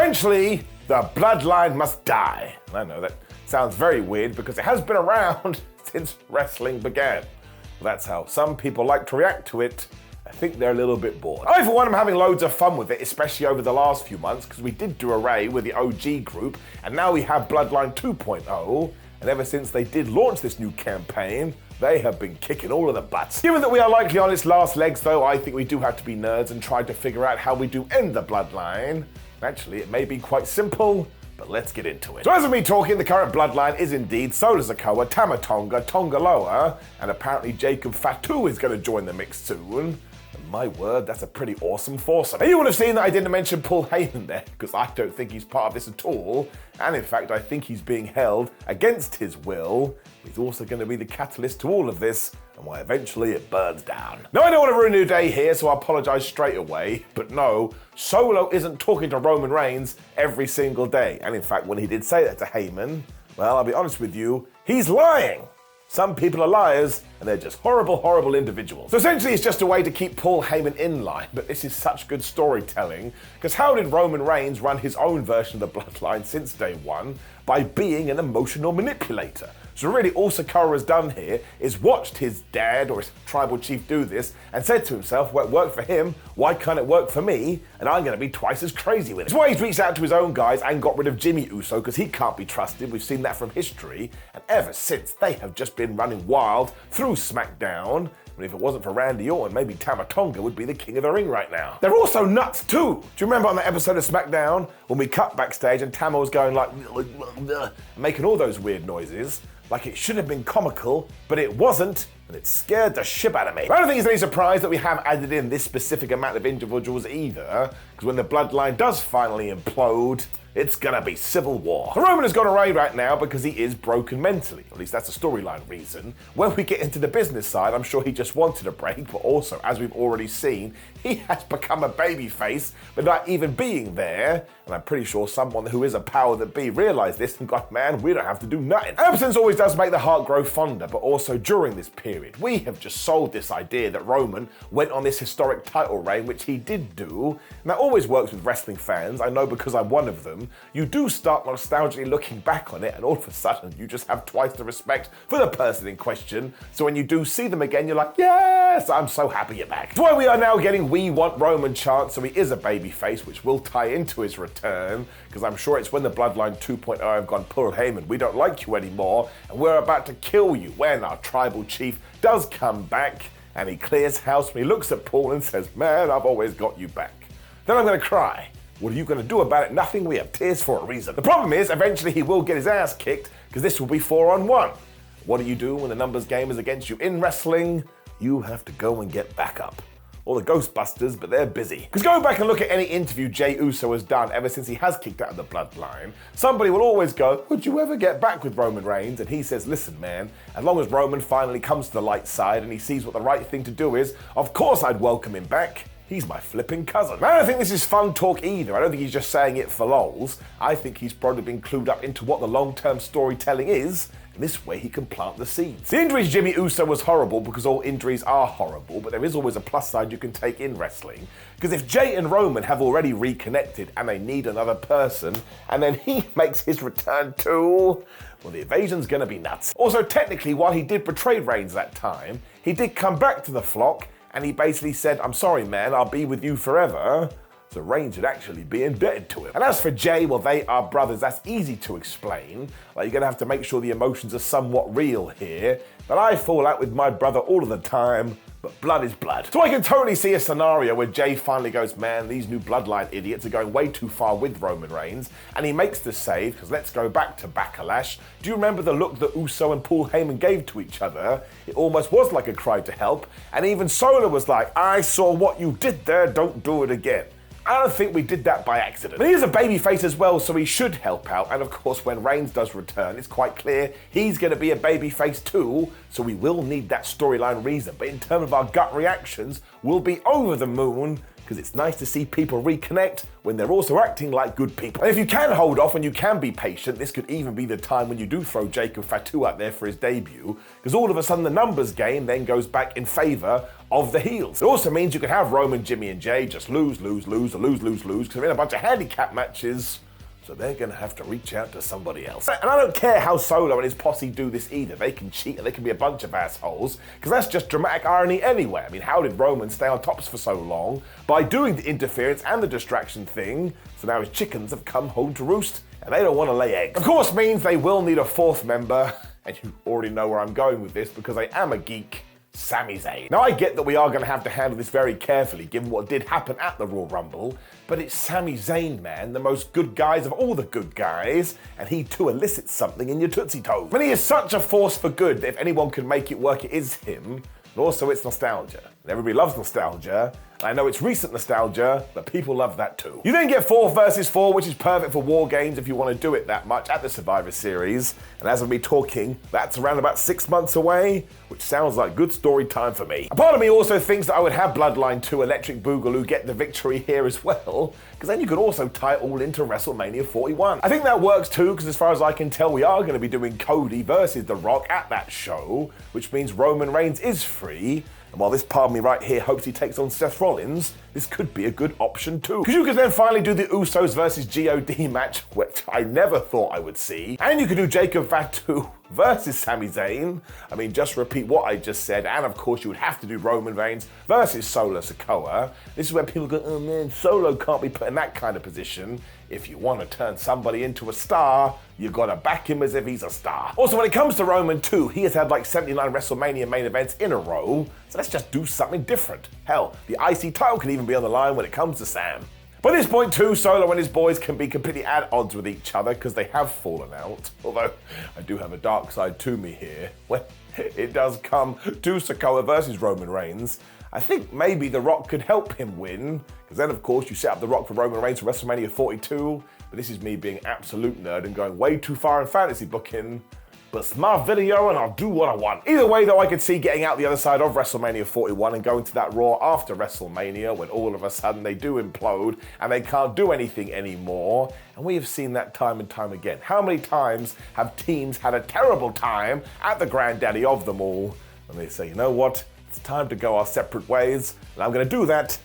eventually, the Bloodline must die. I know that sounds very weird because it has been around since wrestling began. Well, that's how some people like to react to it. I think they're a little bit bored. I, for one, am having loads of fun with it, especially over the last few months, because we did do a Ray with the OG group, and now we have Bloodline 2.0, and ever since they did launch this new campaign, they have been kicking all of the butts. Given that we are likely on its last legs, though, I think we do have to be nerds and try to figure out how we do end the Bloodline. Actually, it may be quite simple, but let's get into it. So as of me talking, the current Bloodline is indeed Solo Sikoa, Tama Tonga, Tongaloa, and apparently Jacob Fatu is going to join the mix soon. My word, that's a pretty awesome foursome. And you would have seen that I didn't mention Paul Heyman there, because I don't think he's part of this at all. And in fact, I think he's being held against his will. He's also going to be the catalyst to all of this, and why eventually it burns down. Now, I don't want to ruin your day here, so I apologize straight away. But no, Solo isn't talking to Roman Reigns every single day. And in fact, when he did say that to Heyman, well, I'll be honest with you, he's lying. Some people are liars, and they're just horrible, horrible individuals. So essentially, it's just a way to keep Paul Heyman in line, but this is such good storytelling, because how did Roman Reigns run his own version of the Bloodline since day one? By being an emotional manipulator. So really, all Sikoa has done here is watched his dad or his tribal chief do this and said to himself, well, it worked for him, why can't it work for me? And I'm going to be twice as crazy with it. That's why he's reached out to his own guys and got rid of Jimmy Uso, because he can't be trusted. We've seen that from history. And ever since, they have just been running wild through SmackDown. And if it wasn't for Randy Orton, maybe Tama Tonga would be the king of the ring right now. They're also nuts too. Do you remember on that episode of SmackDown when we cut backstage and Tama was going like, making all those weird noises? Like it should have been comical, but it wasn't, and it scared the shit out of me. I don't think it's any surprise that we have added in this specific amount of individuals either, because when the Bloodline does finally implode, it's gonna be civil war. So Roman has gone away right now because he is broken mentally. At least that's a storyline reason. When we get into the business side, I'm sure he just wanted a break, but also, as we've already seen, he has become a babyface without even being there. And I'm pretty sure someone who is a power that be realized this and got, man, we don't have to do nothing. Absence always does make the heart grow fonder, but also during this period, we have just sold this idea that Roman went on this historic title reign, which he did do. And that always works with wrestling fans. I know because I'm one of them. You do start nostalgically looking back on it, and all of a sudden you just have twice the respect for the person in question. So when you do see them again, you're like, yes, I'm so happy you're back. That's why we are now getting We Want Roman chants, so he is a babyface, which will tie into his return, because I'm sure it's when the Bloodline 2.0 have gone, Paul Heyman, we don't like you anymore, and we're about to kill you, when our tribal chief does come back, and he clears house, and he looks at Paul and says, man, I've always got you back. Then I'm going to cry. What are you going to do about it? Nothing. We have tears for a reason. The problem is, eventually he will get his ass kicked, because this will be 4-on-1. What do you do when the numbers game is against you in wrestling? You have to go and get back up. Or the Ghostbusters, but they're busy. Because go back and look at any interview Jey Uso has done ever since he has kicked out of the Bloodline, somebody will always go, would you ever get back with Roman Reigns? And he says, listen, man, as long as Roman finally comes to the light side and he sees what the right thing to do is, of course I'd welcome him back. He's my flipping cousin. I don't think this is fun talk either. I don't think he's just saying it for lols. I think he's probably been clued up into what the long-term storytelling is, and this way he can plant the seeds. The injury to Jimmy Uso was horrible because all injuries are horrible, but there is always a plus side you can take in wrestling. Because if Jey and Roman have already reconnected and they need another person, and then he makes his return too, well, the evasion's gonna be nuts. Also, technically, while he did betray Reigns that time, he did come back to the flock, and he basically said, I'm sorry, man, I'll be with you forever. So Reigns should actually be indebted to him. And as for Jey, well, they are brothers. That's easy to explain. Like, you're going to have to make sure the emotions are somewhat real here. But I fall out with my brother all of the time. But blood is blood. So I can totally see a scenario where Jey finally goes, man, these new Bloodline idiots are going way too far with Roman Reigns. And he makes the save, because let's go back to Backlash. Do you remember the look that Uso and Paul Heyman gave to each other? It almost was like a cry to help. And even Solo was like, I saw what you did there, don't do it again. I don't think we did that by accident. But he's a babyface as well, so he should help out. And of course, when Reigns does return, it's quite clear he's going to be a babyface too, so we will need that storyline reason. But in terms of our gut reactions, we'll be over the moon, because it's nice to see people reconnect when they're also acting like good people. And if you can hold off and you can be patient, this could even be the time when you do throw Jacob Fatu out there for his debut, because all of a sudden the numbers game then goes back in favor of the heels. It also means you can have Roman, Jimmy, and Jay just lose, or lose, because they're in a bunch of handicap matches, so they're gonna have to reach out to somebody else. And I don't care how Solo and his posse do this either. They can cheat and they can be a bunch of assholes, because that's just dramatic irony anyway. I mean, how did Roman stay on tops for so long? By doing the interference and the distraction thing, so now his chickens have come home to roost, and they don't want to lay eggs. Of course means they will need a fourth member, and you already know where I'm going with this, because I am a geek. Sami Zayn. Now I get that we are going to have to handle this very carefully given what did happen at the Royal Rumble, but it's Sami Zayn, man, the most good guys of all the good guys, and he too elicits something in your Tootsie Toes. But he is such a force for good that if anyone can make it work, it is him. And also it's nostalgia. And everybody loves nostalgia. And I know it's recent nostalgia, but people love that too. You then get 4 versus 4, which is perfect for War Games if you want to do it that much at the Survivor Series. And as of me talking, that's around about 6 months away, which sounds like good story time for me. A part of me also thinks that I would have Bloodline 2 Electric Boogaloo get the victory here as well, because then you could also tie it all into WrestleMania 41. I think that works too, because as far as I can tell, we are going to be doing Cody versus The Rock at that show, which means Roman Reigns is free. And while this part of me right here hopes he takes on Seth Rollins, this could be a good option too. Because you could then finally do the Usos versus GOD match, which I never thought I would see. And you could do Jacob Fatu versus Sami Zayn. I mean, just repeat what I just said. And of course, you would have to do Roman Reigns versus Solo Sikoa. This is where people go, oh man, Solo can't be put in that kind of position. If you want to turn somebody into a star, you gotta back him as if he's a star. Also, when it comes to Roman too, he has had like 79 WrestleMania main events in a row, so let's just do something different. Hell, the IC title could even be on the line when it comes to Sam. By this point too, Solo and his boys can be completely at odds with each other because they have fallen out. Although, I do have a dark side to me here. When it does come to Sikoa versus Roman Reigns, I think maybe The Rock could help him win, because then of course you set up The Rock for Roman Reigns for WrestleMania 42, but this is me being absolute nerd and going way too far in fantasy booking. But it's my video and I'll do what I want. Either way though, I could see getting out the other side of WrestleMania 41 and going to that Raw after WrestleMania when all of a sudden they do implode and they can't do anything anymore. And we have seen that time and time again. How many times have teams had a terrible time at the granddaddy of them all? And they say, you know what? It's time to go our separate ways. And I'm gonna do that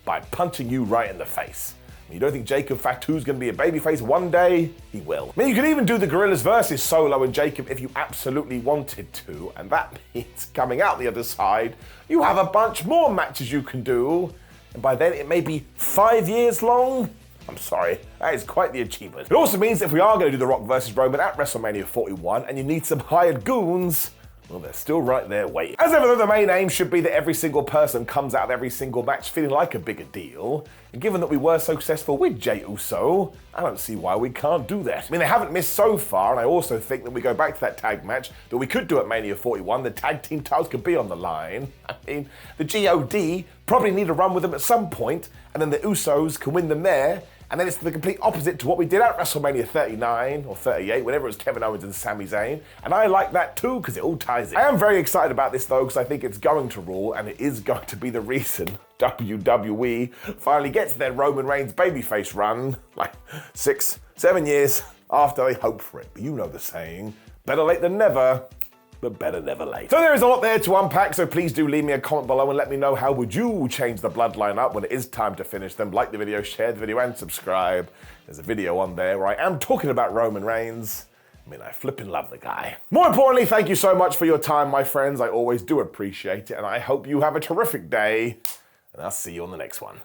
by punching you right in the face. You don't think Jacob Fatu's going to be a babyface one day? He will. I mean, you could even do the Gorillas versus Solo and Jacob if you absolutely wanted to, and that means coming out the other side, you have a bunch more matches you can do, and by then it may be 5 years long. I'm sorry, that is quite the achievement. It also means if we are going to do The Rock versus Roman at WrestleMania 41 and you need some hired goons, well, they're still right there waiting. As ever, the main aim should be that every single person comes out of every single match feeling like a bigger deal. And given that we were so successful with Jey Uso, I don't see why we can't do that. I mean, they haven't missed so far, and I also think that we go back to that tag match that we could do at Mania 41. The tag team titles could be on the line. I mean, the GOD probably need to run with them at some point, and then the Usos can win them there. And then it's the complete opposite to what we did at WrestleMania 39 or 38, whenever it was Kevin Owens and Sami Zayn. And I like that too, because it all ties in. I am very excited about this though, because I think it's going to rule, and it is going to be the reason WWE finally gets their Roman Reigns babyface run, like 6, 7 years after they hope for it. But you know the saying, better late than never. But better never late. So there is a lot there to unpack, so please do leave me a comment below and let me know how would you change the Bloodline up when it is time to finish them. Like the video, share the video, and subscribe. There's a video on there where I am talking about Roman Reigns. I mean, I flipping love the guy. More importantly, thank you so much for your time, my friends. I always do appreciate it, and I hope you have a terrific day, and I'll see you on the next one.